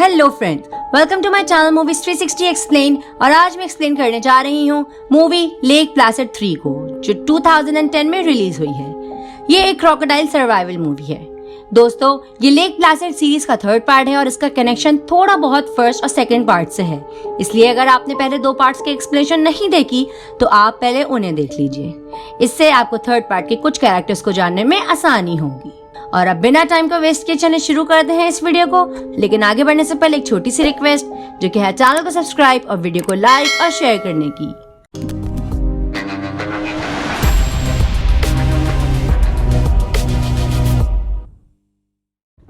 Hello friends, welcome to my channel movies 360 explain. और आज मैं एक्सप्लेन करने जा रही हूँ मूवी लेक प्लासिड 3 को, जो 2010 में रिलीज हुई है। ये एक क्रोकोडाइल सर्वाइवल मूवी है। दोस्तों, ये लेक प्लासिड सीरीज का थर्ड पार्ट है और इसका कनेक्शन थोड़ा बहुत फर्स्ट और सेकंड पार्ट से है। इसलिए अगर आपने पहले दो पार्ट्स के एक्सप्लेनेशन नहीं देखी तो आप पहले उन्हें देख लीजिए। इससे आपको थर्ड पार्ट के कुछ कैरेक्टर्स को जानने में आसानी होगी। और अब बिना टाइम को वेस्ट किए चलिए शुरू करते हैं इस वीडियो को। लेकिन आगे बढ़ने से पहले एक छोटी सी रिक्वेस्ट, जो कि है चैनल को सब्सक्राइब और वीडियो को लाइक और शेयर करने की।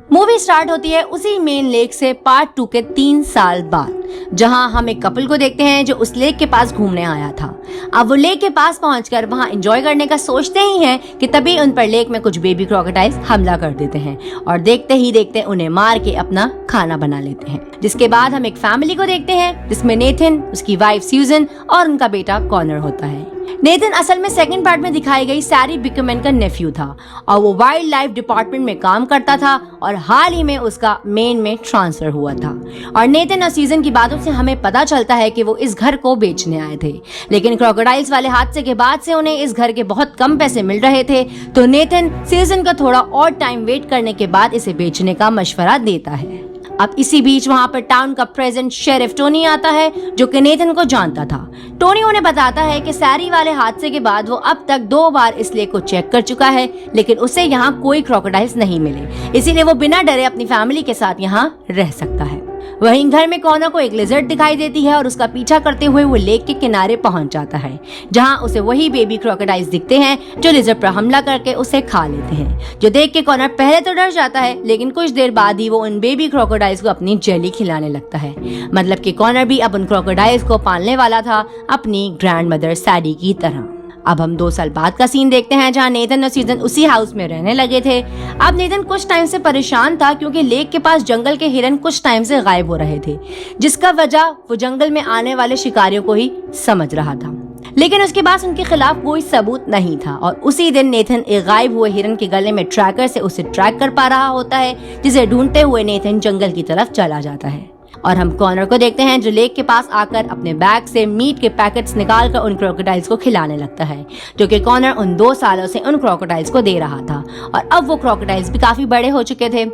मूवी स्टार्ट होती है उसी मेन लेक से पार्ट 2 के 3 साल बाद, जहां हम एक कपल को देखते हैं जो उस लेक के पास घूमने आया था। अब वो लेक के पास पहुंचकर वहां एंजॉय करने का सोचते ही हैं कि तभी उन पर लेक में कुछ बेबी क्रोकोडाइल्स हमला कर देते हैं और देखते ही देखते उन्हें मार के अपना खाना बना लेते हैं। जिसके बाद हम एक फैमिली को देखते हैं जिसमें नेथन, उसकी वाइफ सूजन और उनका बेटा कॉनर होता है। नेथन असल में सेकंड पार्ट में दिखाई गई सैरी बिकमैन का नेफ्यू था और वो वाइल्ड लाइफ डिपार्टमेंट में काम करता था और हाल ही में उसका मेन में ट्रांसफर हुआ था। और नेथन और सूजन की बातों से हमें पता चलता है कि वो इस घर को बेचने आए थे, लेकिन क्रोकोडाइल्स वाले हादसे के बाद से उन्हें इस घर के बहुत कम पैसे मिल रहे थे। तो नेथन सूजन का थोड़ा और टाइम वेट करने के बाद इसे बेचने का मशवरा देता है। अब इसी बीच वहां पर टाउन का प्रेजेंट शेरिफ टोनी आता है, जो कि नेथन को जानता था। टोनी उन्हें बताता है कि सैरी वाले हादसे के बाद वो अब तक 2 बार इस लेक को चेक कर चुका है, लेकिन उसे यहाँ कोई क्रोकोडाइल्स नहीं मिले, इसीलिए वो बिना डरे अपनी फैमिली के साथ यहाँ रह सकता है। वहीं घर में कॉनर को एक लिजर्ड दिखाई देती है और उसका पीछा करते हुए वो लेक के किनारे पहुंच जाता है, जहां उसे वही बेबी क्रोकोडाइल्स दिखते हैं जो लिजर्ड पर हमला करके उसे खा लेते हैं। जो देख के कॉनर पहले तो डर जाता है, लेकिन कुछ देर बाद ही वो उन बेबी क्रोकोडाइल्स को अपनी जेली खिलाने लगता है। मतलब कि कॉनर भी अब उन क्रोकोडाइल्स को पालने वाला था, अपनी ग्रैंड मदर सैडी की तरह। अब हम 2 साल बाद का सीन देखते हैं, जहां नेथन और सूजन उसी हाउस में रहने लगे थे। अब नेथन कुछ टाइम से परेशान था क्योंकि लेक के पास जंगल के हिरन कुछ टाइम से गायब हो रहे थे, जिसका वजह वो जंगल में आने वाले शिकारियों को ही समझ रहा था। लेकिन उसके पास उनके खिलाफ कोई सबूत नहीं था और उसी दिन नेथन एक गायब हुए हिरन के गले में ट्रैकर से उसे ट्रैक कर पा रहा होता है, जिसे ढूंढते हुए नेथन जंगल की तरफ चला जाता है। और हम कॉनर को देखते हैं जो लेक के पास आकर अपने बैग से मीट के पैकेट्स निकालकर उन क्रोकोडाइल्स को खिलाने लगता है, जो कि कॉनर उन 2 सालों से उन क्रोकोडाइल्स को दे रहा था। और अब वो क्रोकोडाइल्स भी काफी बड़े हो चुके थे,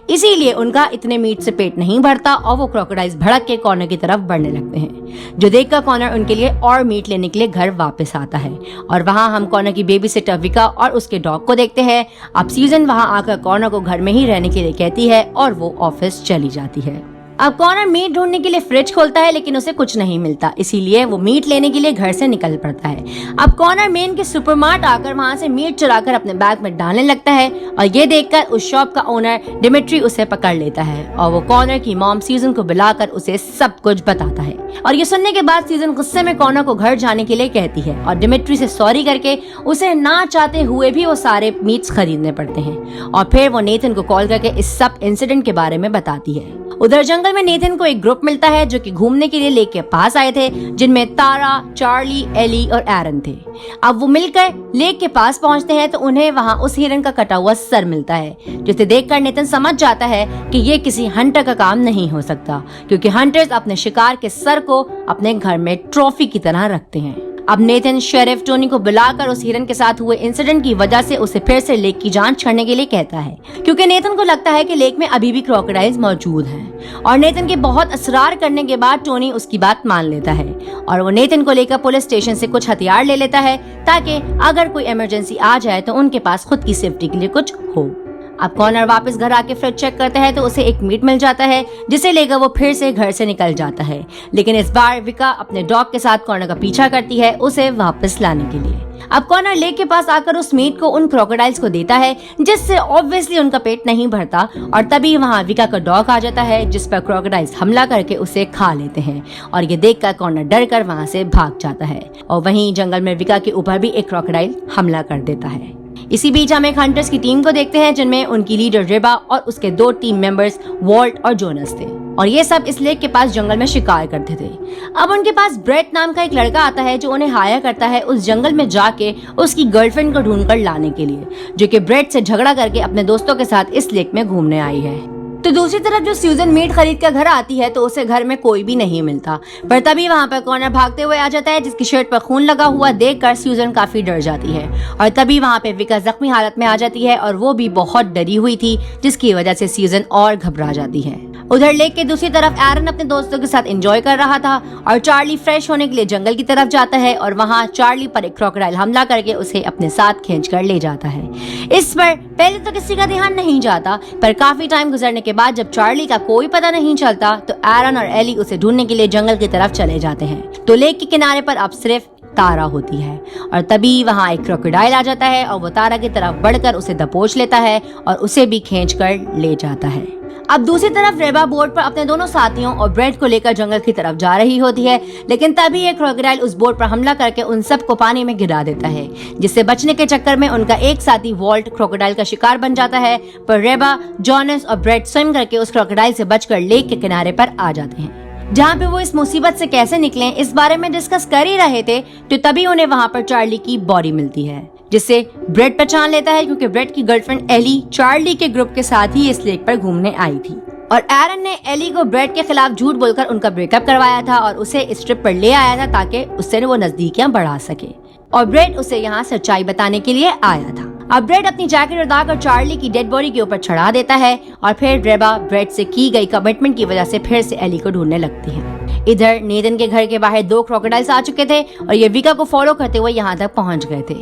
इसीलिए उनका इतने मीट से पेट नहीं भरता और वो क्रोकोडाइल्स भड़क के कॉनर की तरफ बढ़ने लगते हैं। जो देखकर कॉनर उनके लिए और मीट लेने के लिए घर वापस आता है। और वहाँ हम कॉनर की बेबी सिटर विका और उसके डॉग को देखते हैं। अब सूजन वहाँ आकर कॉनर को घर में ही रहने के लिए कहती है और वो ऑफिस चली जाती है। अब कॉनर मीट ढूंढने के लिए फ्रिज खोलता है, लेकिन उसे कुछ नहीं मिलता, इसीलिए वो मीट लेने के लिए घर से निकल पड़ता है। अब कॉनर मेन के सुपरमार्ट आकर वहां से मीट चुराकर अपने बैग में डालने लगता है और ये देखकर उस शॉप का ओनर डिमिट्री उसे पकड़ लेता है और वो कॉनर की मॉम सूजन को बुलाकर उसे सब कुछ बताता है। और ये सुनने के बाद सूजन गुस्से में कॉनर को घर जाने के लिए कहती है और डिमिट्री से सॉरी करके उसे ना चाहते हुए भी वो सारे मीट्स खरीदने पड़ते हैं। और फिर वो नेथन को कॉल करके इस सब इंसिडेंट के बारे में बताती है। उधर जंगल में नेथन को एक ग्रुप मिलता है जो कि घूमने के लिए लेक के पास आए थे, जिनमें तारा, चार्ली, एली और एरन थे। अब वो मिलकर लेक के पास पहुंचते हैं तो उन्हें वहां उस हिरन का कटा हुआ सर मिलता है, जिसे देखकर नेथन समझ जाता है कि ये किसी हंटर का काम नहीं हो सकता, क्योंकि हंटर्स अपने शिकार के सर को अपने घर में ट्रॉफी की तरह रखते हैं। अब नेथन शेरिफ टोनी को बुलाकर उस हिरन के साथ हुए इंसिडेंट की वजह से उसे फिर से लेक की जांच करने के लिए कहता है, क्योंकि नेथन को लगता है कि लेक में अभी भी क्रोकोडाइल्स मौजूद हैं। और नेथन के बहुत असरार करने के बाद टोनी उसकी बात मान लेता है और वो नेथन को लेकर पुलिस स्टेशन से कुछ हथियार ले लेता है, ताकि अगर कोई इमरजेंसी आ जाए तो उनके पास खुद की सेफ्टी के लिए कुछ हो। अब कॉनर वापस घर आके फ्रिज चेक करता है तो उसे एक मीट मिल जाता है, जिसे लेकर वो फिर से घर से निकल जाता है। लेकिन इस बार विका अपने डॉग के साथ कॉनर का पीछा करती है उसे वापस लाने के लिए। अब कॉनर लेक के पास आकर उस मीट को उन क्रोकोडाइल्स को देता है, जिससे ऑब्वियसली उनका पेट नहीं भरता। और तभी वहाँ विका का डॉग आ जाता है, जिस पर क्रोकोडाइल्स हमला करके उसे खा लेते हैं। और ये देखकर कॉनर डर कर वहाँ से भाग जाता है और वहीं जंगल में विका के ऊपर भी एक क्रोकोडाइल हमला कर देता है। इसी बीच हम एक हंटर्स की टीम को देखते हैं, जिनमें उनकी लीडर रिबा और उसके 2 टीम मेंबर्स वॉल्ट और जोनस थे। और ये सब इस लेक के पास जंगल में शिकार करते थे। अब उनके पास ब्रेट नाम का एक लड़का आता है जो उन्हें हायर करता है उस जंगल में जाके उसकी गर्लफ्रेंड को ढूंढकर लाने के लिए, जो कि ब्रेट से झगड़ा करके अपने दोस्तों के साथ इस लेक में घूमने आई है। तो दूसरी तरफ जो सूजन मीट खरीद कर घर आती है तो उसे घर में कोई भी नहीं मिलता, पर तभी वहाँ पर कॉनर भागते हुए आ जाता है, जिसकी शर्ट पर खून लगा हुआ देखकर सूजन काफी डर जाती है। और तभी वहाँ पे विका जख्मी हालत में आ जाती है और वो भी बहुत डरी हुई थी, जिसकी वजह से सूजन और घबरा जाती है। उधर लेक के दूसरी तरफ एरन अपने दोस्तों के साथ एंजॉय कर रहा था और चार्ली फ्रेश होने के लिए जंगल की तरफ जाता है और वहाँ चार्ली पर एक क्रोकोडाइल हमला करके उसे अपने साथ खींचकर ले जाता है। इस पर पहले तो किसी का ध्यान नहीं जाता, पर काफी टाइम गुजरने के बाद जब चार्ली का कोई पता नहीं चलता तो एरन और एली उसे ढूंढने के लिए जंगल की तरफ चले जाते हैं। तो लेक के किनारे पर अब सिर्फ तारा होती है और तभी वहाँ एक क्रोकोडाइल आ जाता है और वो तारा की तरफ बढ़कर उसे दबोच लेता है और उसे भी खींचकर ले जाता है। अब दूसरी तरफ रेबा बोट पर अपने दोनों साथियों और ब्रेड को लेकर जंगल की तरफ जा रही होती है, लेकिन तभी एक क्रोकोडाइल उस बोट पर हमला करके उन सबको पानी में गिरा देता है, जिससे बचने के चक्कर में उनका एक साथी वॉल्ट क्रोकोडाइल का शिकार बन जाता है। पर रेबा, जॉनस और ब्रेड स्विम करके उस क्रोकोडाइल से बचकर लेक के किनारे पर आ जाते हैं। जहाँ पे वो इस मुसीबत से कैसे निकले इस बारे में डिस्कस कर ही रहे थे तो तभी उन्हें वहाँ पर चार्ली की बॉडी मिलती है, जिससे ब्रेड पहचान लेता है, क्योंकि ब्रेड की गर्लफ्रेंड एली चार्ली के ग्रुप के साथ ही इस लेक पर घूमने आई थी। और एरन ने एली को ब्रेड के खिलाफ झूठ बोलकर उनका ब्रेकअप करवाया था और उसे इस ट्रिप पर ले आया था ताकि उससे वो नजदीकियां बढ़ा सके, और ब्रेड उसे यहाँ सच्चाई बताने के लिए आया था। अब ब्रेड अपनी जैकेट उतारकर चार्ली की डेड बॉडी के ऊपर चढ़ा देता है और फिर रेबा ब्रेड से की गई कमिटमेंट की वजह से फिर से एली को ढूंढने लगती है। इधर नेथन के घर के बाहर 2 क्रोकोडाइल्स आ चुके थे और ये विका को फॉलो करते हुए यहाँ तक पहुँच गए थे।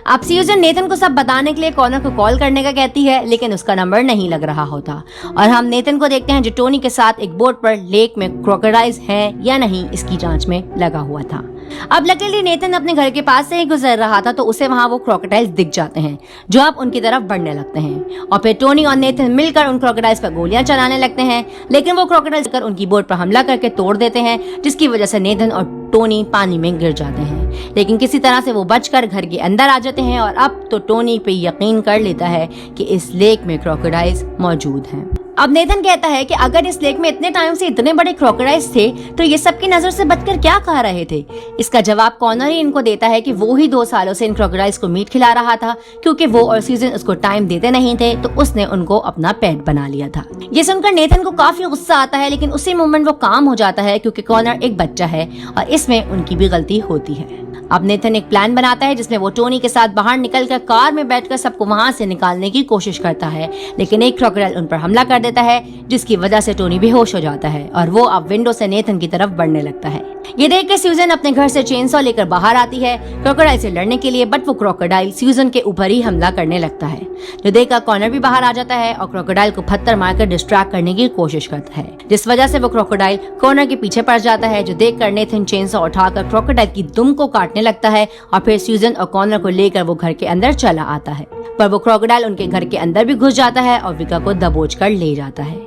अब सूजन नेथन को सब बताने के लिए कॉनर को कॉल करने का कहती है, लेकिन उसका नंबर नहीं लग रहा होता और हम नेथन को देखते हैं जो टोनी के साथ एक बोट पर लेक में क्रोकोडाइल्स हैं या नहीं इसकी जांच में लगा हुआ था। अब लकीली नेथन अपने घर के पास से ही गुजर रहा था तो उसे वहाँ वो क्रोकोडाइल्स दिख जाते हैं जो अब उनकी तरफ बढ़ने लगते हैं और फिर टोनी और नेथन मिलकर उन क्रोकोडाइल्स पर गोलियां चलाने लगते हैं, लेकिन वो क्रोकोडाइल्स उनकी बोट पर हमला करके तोड़ देते हैं, जिसकी वजह से नेथन और टोनी पानी में गिर जाते हैं। लेकिन किसी तरह से वो बचकर घर के अंदर आ जाते हैं और अब तो टोनी पे यकीन कर लेता है कि इस लेक में क्रोकोडाइल्स मौजूद हैं। अब नेथन कहता है कि अगर इस लेक में इतने टाइम से इतने बड़े क्रोकोडाइल्स थे तो ये सबकी नजर से बचकर क्या खा रहे थे। इसका जवाब कॉनर ही इनको देता है कि वो ही 2 सालों से इन क्रोकोडाइल्स को मीट खिला रहा था, क्योंकि वो और सूजन उसको टाइम देते नहीं थे तो उसने उनको अपना पेट बना लिया था। ये सुनकर नेथन को काफी गुस्सा आता है, लेकिन उसी मोमेंट वो काम हो जाता है क्योंकि कॉनर एक बच्चा है और इसमें उनकी भी गलती होती है। अब नेथन एक प्लान बनाता है जिसमें वो टोनी के साथ बाहर निकलकर कार में बैठकर सबको वहां से निकालने की कोशिश करता है, लेकिन एक क्रोकोडाइल उन पर हमला कर देता है, जिसकी वजह से टोनी बेहोश हो जाता है और वो अब विंडो से नेथन की तरफ बढ़ने लगता है। ये देख के सूजन अपने घर से चेनसॉ लेकर बाहर आती है क्रोकोडाइल से लड़ने के लिए, बट वो क्रोकोडाइल सूजन के ऊपर ही हमला करने लगता है, जो देखकर कॉनर भी बाहर आ जाता है और क्रोकोडाइल को पत्थर मारकर डिस्ट्रैक्ट करने की कोशिश करता है, जिस वजह से वो क्रोकोडाइल कॉनर के पीछे पड़ जाता है, जो देखकर नेथन चेनसॉ उठाकर क्रोकोडाइल की दुम को काटने लगता है और फिर सूजन और कॉनर को लेकर वो घर के अंदर चला आता है, पर वो क्रोकोडाइल उनके घर के अंदर भी घुस जाता है और विका को दबोच कर ले जाता है।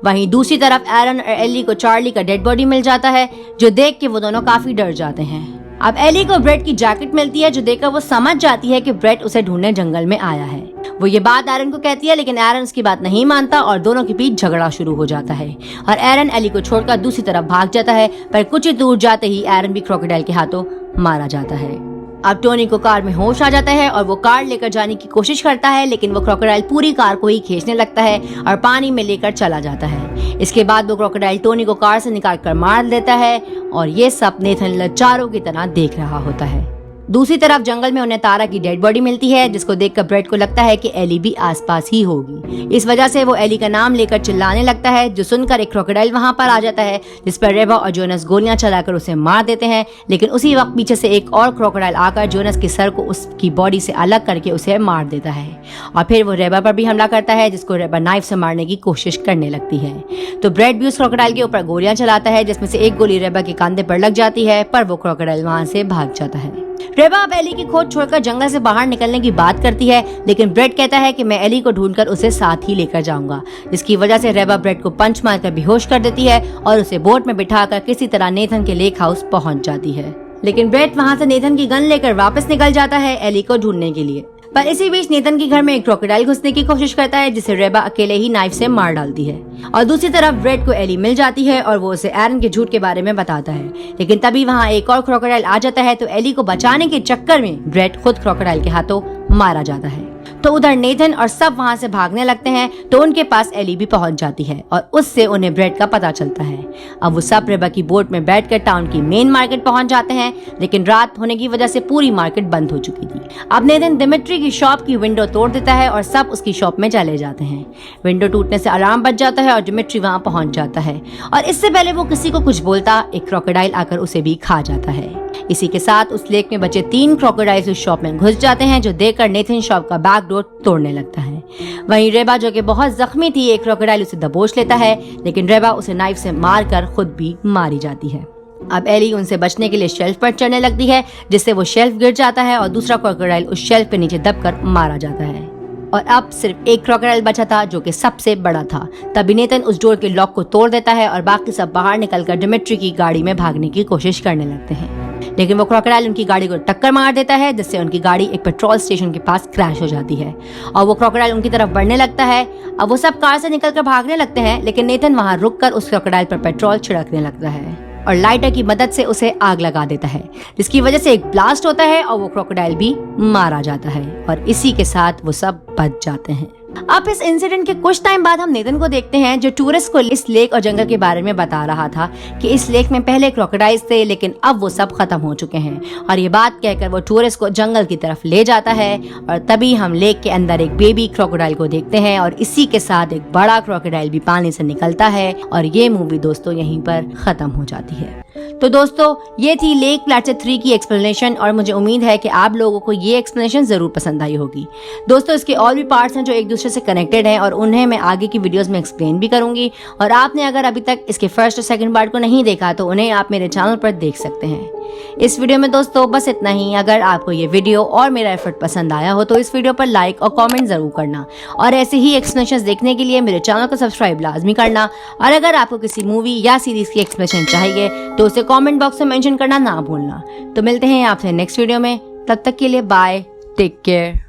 वहीं दूसरी तरफ एरन और एली को चार्ली का डेड बॉडी मिल जाता है, जो देख के वो दोनों काफी डर जाते हैं। अब एली को ब्रेड की जैकेट मिलती है, जो देखकर वो समझ जाती है कि ब्रेड उसे ढूंढने जंगल में आया है। वो ये बात एरन को कहती है, लेकिन एरन उसकी बात नहीं मानता और दोनों के बीच झगड़ा शुरू हो जाता है और एरन एली को छोड़कर दूसरी तरफ भाग जाता है, पर कुछ ही दूर जाते ही एरन भी क्रोकोडाइल के हाथों मारा जाता है। अब टोनी को कार में होश आ जाता है और वो कार लेकर जाने की कोशिश करता है, लेकिन वो क्रोकोडाइल पूरी कार को ही खींचने लगता है और पानी में लेकर चला जाता है। इसके बाद वो क्रोकोडाइल टोनी को कार से निकाल कर मार देता है और ये सब नेथन लचारों की तरह देख रहा होता है। दूसरी तरफ जंगल में उन्हें तारा की डेड बॉडी मिलती है, जिसको देखकर ब्रेड को लगता है कि एली भी आसपास ही होगी। इस वजह से वो एली का नाम लेकर चिल्लाने लगता है, जो सुनकर एक क्रोकोडाइल वहां पर आ जाता है, जिस पर रेबा और जोनस गोलियां चलाकर उसे मार देते हैं। लेकिन उसी वक्त पीछे से एक और क्रोकोडाइल आकर जोनस के सर को उसकी बॉडी से अलग करके उसे मार देता है और फिर वो रेबा पर भी हमला करता है, जिसको रेबा नाइफ से मारने की कोशिश करने लगती है। तो ब्रेड भी उस क्रोकोडाइल के ऊपर गोलियां चलाता है, जिसमें से एक गोली रेबा के कंधे पर लग जाती है, पर वो क्रोकोडाइल वहां से भाग जाता है। रेबा अब एली की खोज छोड़कर जंगल से बाहर निकलने की बात करती है, लेकिन ब्रेड कहता है कि मैं एली को ढूंढकर उसे साथ ही लेकर जाऊंगा, जिसकी वजह से रेबा ब्रेड को पंच मारकर बेहोश कर देती है और उसे बोट में बिठाकर किसी तरह नेथन के लेक हाउस पहुंच जाती है। लेकिन ब्रेड वहां से नेथन की गन लेकर वापस निकल जाता है एली को ढूंढने के लिए, पर इसी बीच नेथन के घर में एक क्रोकोडाइल घुसने की कोशिश करता है, जिसे रेबा अकेले ही नाइफ से मार डालती है। और दूसरी तरफ ब्रेड को एली मिल जाती है और वो उसे एरन के झूठ के बारे में बताता है, लेकिन तभी वहाँ एक और क्रोकोडाइल आ जाता है, तो एली को बचाने के चक्कर में ब्रेड खुद क्रोकोडाइल के हाथों मारा जाता है। तो उधर नेथन और सब वहां से भागने लगते हैं तो उनके पास एली भी पहुंच जाती है और उससे उन्हें ब्रेड का पता चलता है। अब वो सब रेबा की बोट में बैठकर टाउन की मेन मार्केट पहुंच जाते हैं, लेकिन रात होने की वजह से पूरी मार्केट बंद हो चुकी थी। अब नेथन दिमित्री की शॉप की विंडो तोड़ देता है और सब उसकी शॉप में चले जाते हैं। विंडो टूटने से अलार्म बज जाता है और दिमित्री वहां पहुंच जाता है और इससे पहले वो किसी को कुछ बोलता एक क्रोकोडाइल आकर उसे भी खा जाता है। इसी के साथ उस लेक में बचे 3 क्रोकोडाइल्स उस शॉप में घुस जाते हैं, जो देखकर नेथन शॉप का बैक डोर तोड़ने लगता है। वहीं रेबा जो कि बहुत जख्मी थी, एक क्रोकोडाइल उसे दबोच लेता है, लेकिन रेबा उसे नाइफ से मारकर खुद भी मारी जाती है। अब एली उनसे बचने के लिए शेल्फ पर चढ़ने लगती है, जिससे वो शेल्फ गिर जाता है और दूसरा क्रोकोडाइल उस शेल्फ के नीचे दबकर मारा जाता है। और अब सिर्फ एक क्रोकोडाइल बचा था जो कि सबसे बड़ा था। तभी नेथन उस डोर के लॉक को तोड़ देता है और बाकी सब बाहर निकलकर दिमित्री की गाड़ी में भागने की कोशिश करने लगते हैं, लेकिन वो क्रोकोडाइल उनकी गाड़ी को टक्कर मार देता है, जिससे उनकी गाड़ी एक पेट्रोल स्टेशन के पास क्रैश हो जाती है और वो क्रोकोडाइल उनकी तरफ बढ़ने लगता है। अब वो सब कार से निकलकर भागने लगते हैं, लेकिन नेथन वहां रुककर उस क्रोकोडाइल पर पेट्रोल छिड़कने लगता है और लाइटर की मदद से उसे आग लगा देता है, जिसकी वजह से एक ब्लास्ट होता है और वो क्रोकोडाइल भी मारा जाता है और इसी के साथ वो सब बच जाते हैं। अब इस इंसिडेंट के कुछ टाइम बाद हम नेथन को देखते हैं, जो टूरिस्ट को इस लेक और जंगल के बारे में बता रहा था कि इस लेक में पहले क्रोकोडाइल्स थे, लेकिन अब वो सब खत्म हो चुके हैं। और ये बात कहकर वो टूरिस्ट को जंगल की तरफ ले जाता है और तभी हम लेक के अंदर एक बेबी क्रोकोडाइल को देखते हैं और इसी के साथ एक बड़ा क्रोकोडाइल भी पानी से निकलता है और ये मूवी दोस्तों यहीं पर खत्म हो जाती है। तो दोस्तों ये थी लेक प्लेचर 3 की एक्सप्लेनेशन और मुझे उम्मीद है कि आप लोगों को ये एक्सप्लेनेशन जरूर पसंद आई होगी। दोस्तों इसके और भी पार्ट्स हैं जो एक दूसरे से कनेक्टेड हैं और उन्हें मैं आगे की वीडियोस में एक्सप्लेन भी करूंगी, और आपने अगर अभी तक इसके फर्स्ट और सेकंड पार्ट को नहीं देखा तो उन्हें आप मेरे चैनल पर देख सकते हैं। इस वीडियो में दोस्तों बस इतना ही। अगर आपको ये वीडियो और मेरा एफर्ट पसंद आया हो तो इस वीडियो पर लाइक और कमेंट जरूर करना और ऐसे ही एक्सप्लेनेशंस देखने के लिए मेरे चैनल को सब्सक्राइब लाजमी करना। और अगर आपको किसी मूवी या सीरीज की एक्सप्लेनेशन चाहिए तो उसे कमेंट बॉक्स में मेंशन करना ना भूलना। तो मिलते हैं आपसे नेक्स्ट वीडियो में, तब तक के लिए बाय, टेक केयर।